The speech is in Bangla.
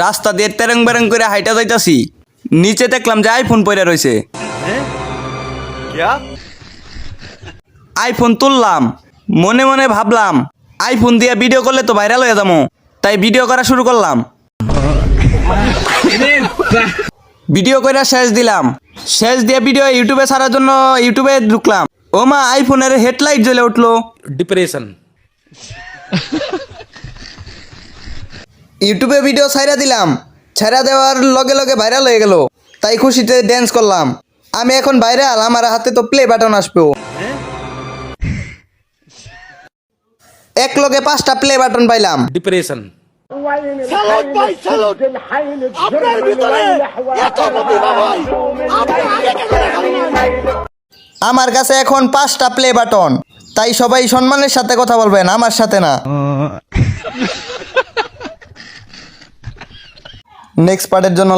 রাস্তা দিয়ে তেরং বেরং করে হাইটা যাইতাছি, নিচে দেখলাম যে আইফোন পড়ে রয়েছে। আইফোন তুললাম, মনে মনে ভাবলাম আইফোন দিয়ে ভিডিও করলে তো ভাইরাল হয়ে যাবো, তাই ভিডিও করা শুরু করলাম। ভিডিও করে শেষ দিলাম, শেষ দিয়ে ভিডিও ইউটিউবে ছাড়ার জন্য ইউটিউবে ঢুকলাম। ও মা, আইফোনের হেডলাইট জ্বলে উঠলো। ডিপ্রেশন। ইউটিউবে ভিডিও ছাইরা দিলাম, ছাইরা দেওয়ার লগে লগে ভাইরাল হয়ে গেল, তাই খুশিতে ড্যান্স করলাম। আমি এখন ভাইরাল, আমার হাতে তো প্লে বাটন আসবে। এক লগে 5টা প্লে বাটন পাইলাম। ডিপ্রেশন। আমার কাছে এখন 5টা প্লে বাটন, তাই সবাই সম্মানের সাথে কথা বলবেন, আমার সাথে না। নেক্সট পার্টের জন্য